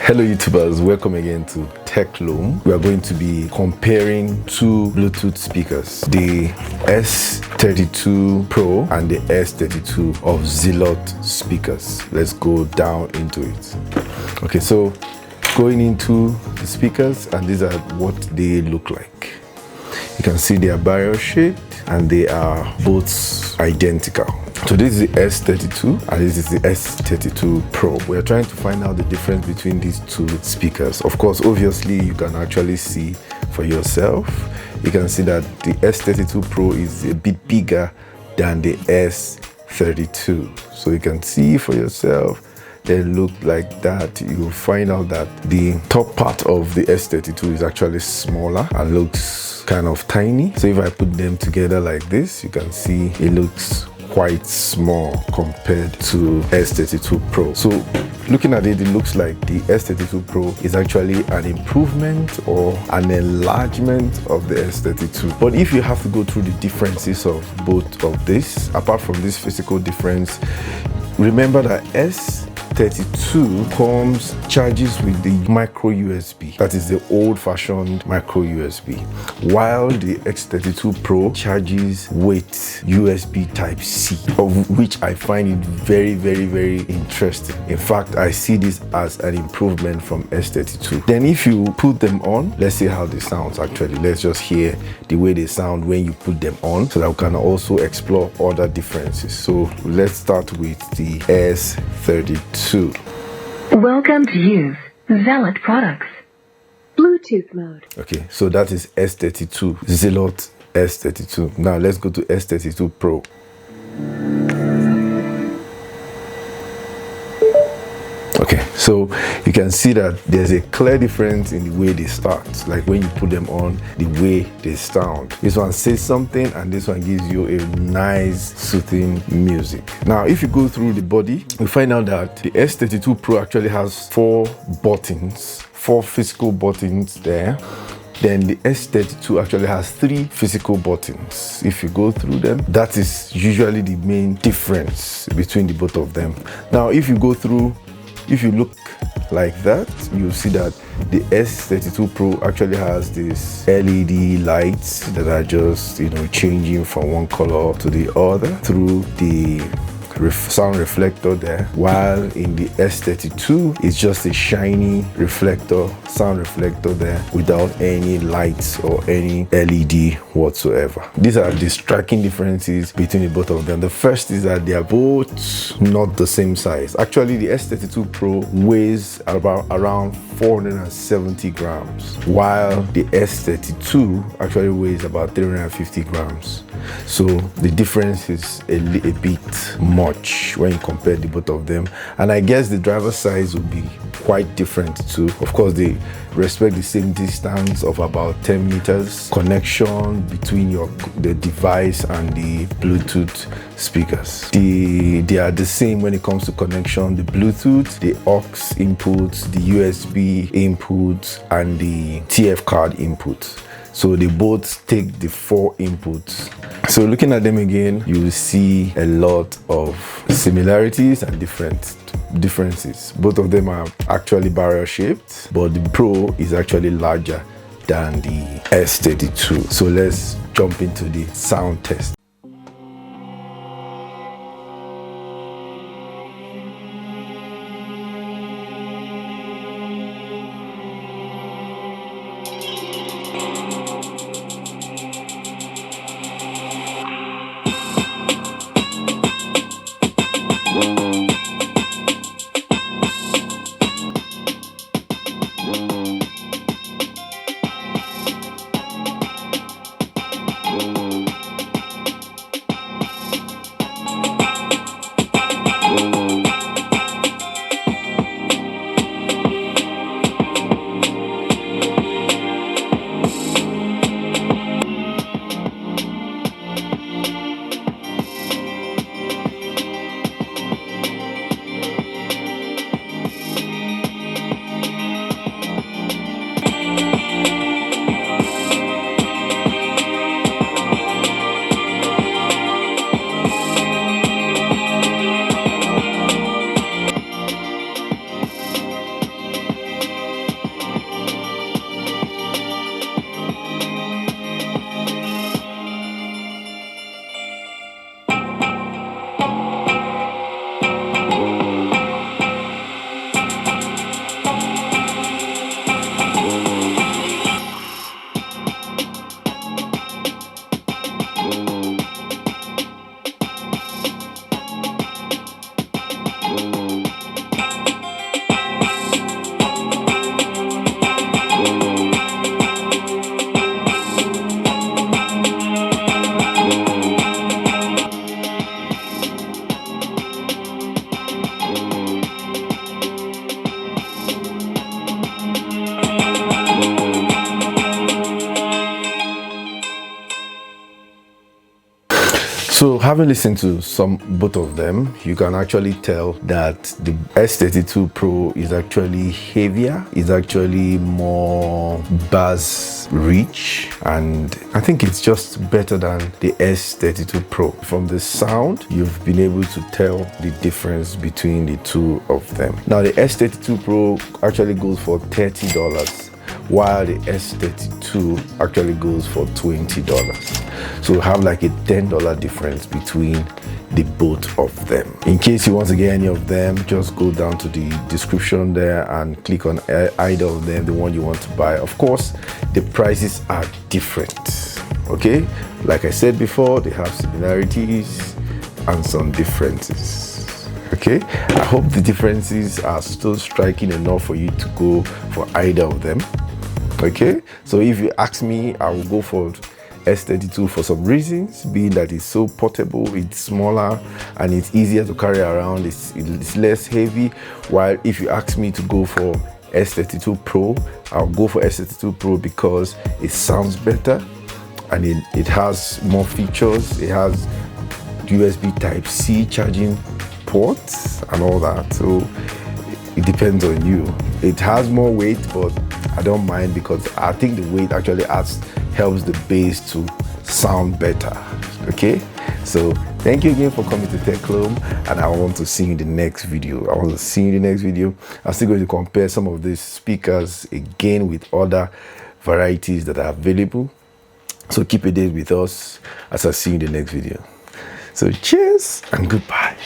Hello YouTubers, welcome again to Tech Loom. We are going to be comparing two Bluetooth speakers, the S32 Pro and the S32 of Zealot speakers. Let's go down into it. Okay, so going into the speakers, and these are what they look like. You can see they are barrel shaped and they are both identical. So this is the S32 and this is the S32 Pro. We are trying to find out the difference between these two speakers. Of course, obviously you can actually see for yourself. You can see that the S32 Pro is a bit bigger than the S32. So you can see for yourself. They look like that. You'll find out that the top part of the S32 is actually smaller and looks kind of tiny. So if I put them together like this, you can see it looks quite small compared to S32 Pro. So looking at it, it looks like the S32 Pro is actually an improvement or an enlargement of the S32. But if you have to go through the differences of both of this, apart from this physical difference, remember that S32 charges with the micro USB, that is the old-fashioned micro USB, while the S32 Pro charges with USB Type-C, of which I find it very, very, very interesting. In fact, I see this as an improvement from S32. Then if you put them on, let's see how they sound actually. Let's just hear the way they sound when you put them on so that we can also explore other differences. So let's start with the S32. Welcome to use Zealot products. Bluetooth mode. Okay, so that is S32, Zealot S32. Now let's go to S32 Pro. Okay, so you can see that there's a clear difference in the way they start, like when you put them on, the way they sound. This one says something and this one gives you a nice soothing music. Now if you go through the body, you find out that the S32 Pro actually has four physical buttons there. Then the S32 actually has three physical buttons. If you go through them, that is usually the main difference between the both of them. Now if you look like that, you'll see that the S32 Pro actually has these LED lights that are just, changing from one color to the other through the sound reflector there, while in the S32 it's just a shiny sound reflector there without any lights or any LED whatsoever. These are the striking differences between the both of them. The first is that they are both not the same size. Actually, the S32 Pro weighs around 470 grams, while the S32 actually weighs about 350 grams. So the difference is a bit much when you compare the both of them, and I guess the driver size will be quite different too. Of course, they respect the same distance of about 10 meters connection between the device and the Bluetooth speakers. They are the same when it comes to connection: the Bluetooth, the aux input, the USB input, and the TF card input. So they both take the four inputs. So looking at them again, you will see a lot of similarities and differences. Both of them are actually barrel shaped, but the Pro is actually larger than the S32. So let's jump into the sound test. having listened to both of them, you can actually tell that the S32 Pro is actually heavier, is actually more bass rich, and I think it's just better than the S32 Pro. From the sound, you've been able to tell the difference between the two of them. Now the S32 Pro actually goes for $30, while the S32 actually goes for $20. So we have like a $10 difference between the both of them. In case you want to get any of them, just go down to the description there and click on either of them, the one you want to buy. Of course, the prices are different, okay? Like I said before, they have similarities and some differences, okay? I hope the differences are still striking enough for you to go for either of them, okay? So if you ask me, I will go for S32 for some reasons, being that it's so portable, it's smaller, and it's easier to carry around, it's less heavy. While if you ask me to go for S32 Pro, I'll go for S32 Pro because it sounds better, and it has more features. It has USB Type-C charging ports and all that, so it depends on you. It has more weight, but I don't mind because I think the weight actually helps the bass to sound better, okay? So thank you again for coming to Tech Club, and I want to see you in the next video. I'm still going to compare some of these speakers again with other varieties that are available. So keep it there with us as I see you in the next video. So cheers and goodbye.